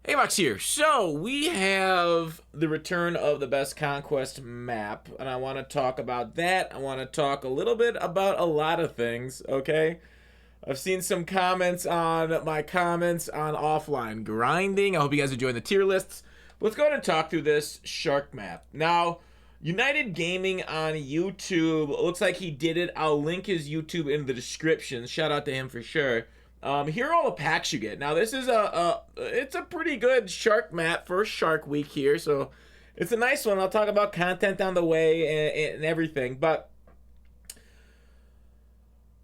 Hey, Max here. So, we have the return of the Best Conquest map, and I want to talk about that. I want to talk a little bit about a lot of things, okay? I've seen some comments on my comments on offline grinding. I hope you guys are enjoying the tier lists. Let's go ahead and talk through this shark map. Now, United Gaming on YouTube, looks like he did it. I'll link his YouTube in the description. Shout out to him for sure. Here are all the packs you get. Now this is it's a pretty good shark map for Shark Week here, so it's a nice one. I'll talk about content on the way and everything, but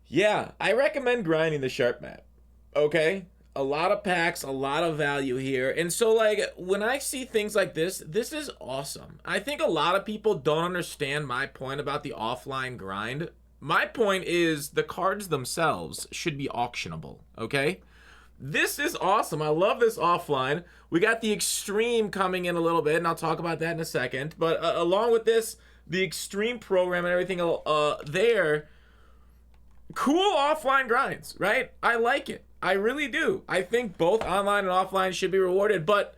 yeah, I recommend grinding the shark map. Okay, a lot of packs, a lot of value here, and so like when I see things like this is awesome. I think a lot of people don't understand my point about the offline grind. My point is the cards themselves should be auctionable, okay? This is awesome. I love this offline. We got the Extreme coming in a little bit, and I'll talk about that in a second. But along with this, the Extreme program and everything there, cool offline grinds, right? I like it. I really do. I think both online and offline should be rewarded, but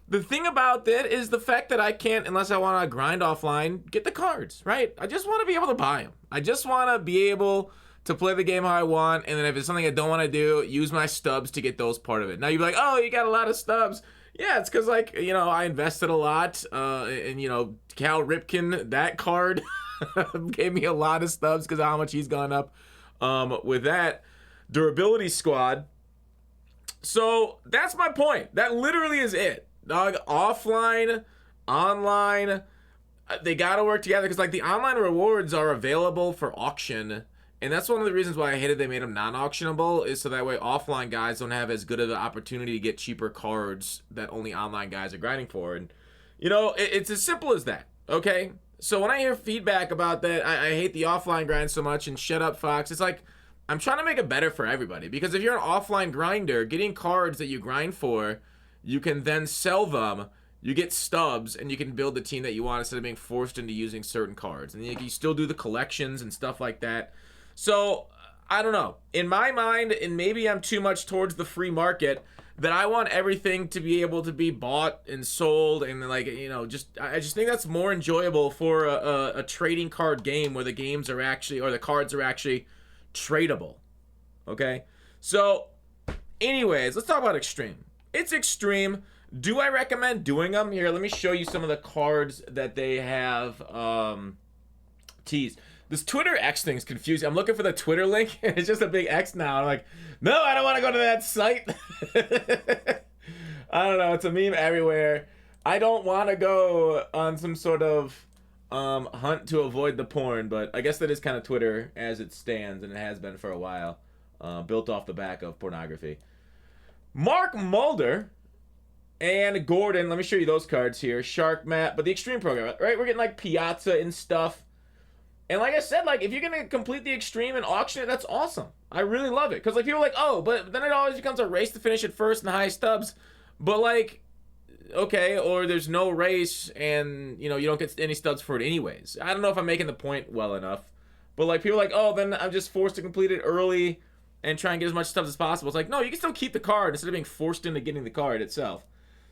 the thing about that is the fact that I can't, unless I want to grind offline, get the cards, right? I just want to be able to buy them. I just want to be able to play the game how I want, and then if it's something I don't want to do, use my stubs to get those part of it. Now you'd be like, oh, you got a lot of stubs. Yeah, it's because, like, you know, I invested a lot, and, you know, Cal Ripken, that card gave me a lot of stubs because of how much he's gone up with that. Durability squad. So that's my point. That literally is it. Dog, offline, online, they gotta work together because like the online rewards are available for auction, and that's one of the reasons why I hated they made them non-auctionable, is so that way offline guys don't have as good of an opportunity to get cheaper cards that only online guys are grinding for. And you know, it's as simple as that. Okay, so when I hear feedback about that, I hate the offline grind so much and shut up Fox. It's like I'm trying to make it better for everybody, because if you're an offline grinder, getting cards that you grind for, you can then sell them, you get stubs, and you can build the team that you want instead of being forced into using certain cards. And you still do the collections and stuff like that. So, I don't know. In my mind, and maybe I'm too much towards the free market, that I want everything to be able to be bought and sold, and like, you know, I just think that's more enjoyable for a trading card game where the games are actually, or the cards are actually tradable. Okay? So, anyways, let's talk about Extreme. It's Extreme. Do I recommend doing them? Here, let me show you some of the cards that they have teased. This Twitter X thing's confusing. I'm looking for the Twitter link. It's just a big X now. I'm like, no, I don't want to go to that site. I don't know. It's a meme everywhere. I don't want to go on some sort of hunt to avoid the porn, but I guess that is kind of Twitter as it stands, and it has been for a while. Built off the back of pornography. Mark Mulder and Gordon, let me show you those cards here. Shark Map, but the Extreme program, right? We're getting like Piazza and stuff. And like I said, like if you're going to complete the Extreme and auction it, that's awesome. I really love it. Because like people are like, oh, but then it always becomes a race to finish it first in the highest stubs. But like, okay, or there's no race and, you know, you don't get any stubs for it anyways. I don't know if I'm making the point well enough. But like people are like, oh, then I'm just forced to complete it early and try and get as much stubs as possible. It's like, no, you can still keep the card instead of being forced into getting the card itself.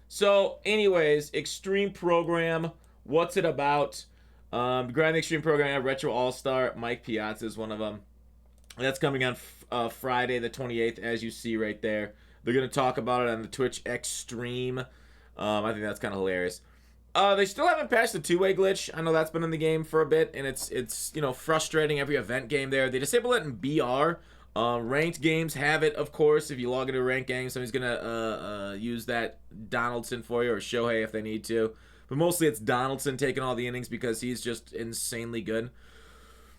So, anyways, Extreme program. What's it about? Grand Extreme program, I have Retro All-Star. Mike Piazza is one of them. That's coming on Friday the 28th, as you see right there. They're going to talk about it on the Twitch Extreme. I think that's kind of hilarious. They still haven't patched the two-way glitch. I know that's been in the game for a bit, and it's you know, frustrating every event game there. They disable it in BR. Ranked games have it, of course. If you log into a ranked game, somebody's gonna use that Donaldson for you, or Shohei if they need to. But mostly it's Donaldson taking all the innings because he's just insanely good.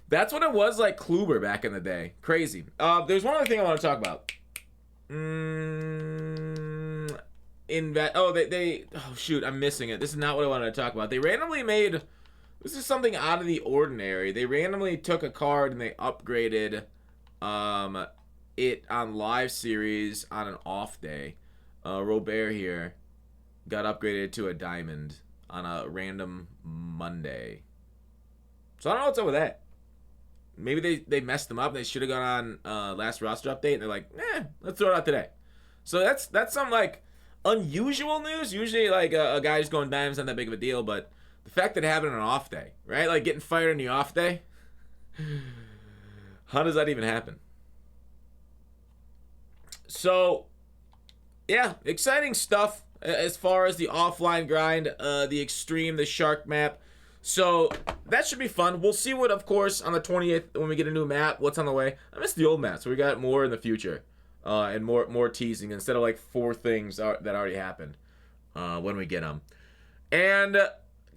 That's what it was like Kluber back in the day. Crazy. There's one other thing I want to talk about. Oh shoot, I'm missing it. This is not what I wanted to talk about. They randomly made, this is something out of the ordinary. They randomly took a card and they upgraded it on live series on an off day. Robert here got upgraded to a diamond on a random Monday. So I don't know what's up with that. Maybe they messed them up. They should have gone on last roster update, and they're like, let's throw it out today. So that's some like unusual news. Usually, like a guy just going dimes not that big of a deal, but the fact that it happened on an off day, right? Like getting fired on the off day. How does that even happen? So, yeah, exciting stuff as far as the offline grind, the extreme, the shark map. So that should be fun. We'll see what, of course, on the 20th when we get a new map, what's on the way. I miss the old map, so we got more in the future, and more teasing instead of like 4 things that already happened when we get them. And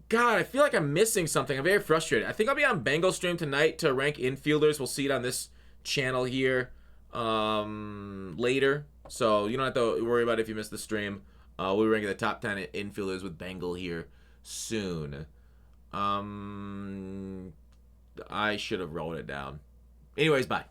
God, I feel like I'm missing something. I'm very frustrated. I think I'll be on Bengal stream tonight to rank infielders. We'll see it on this channel here later. So you don't have to worry about it if you miss the stream. We'll rank the top 10 infielders with Bengal here soon. I should have rolled it down. Anyways, bye.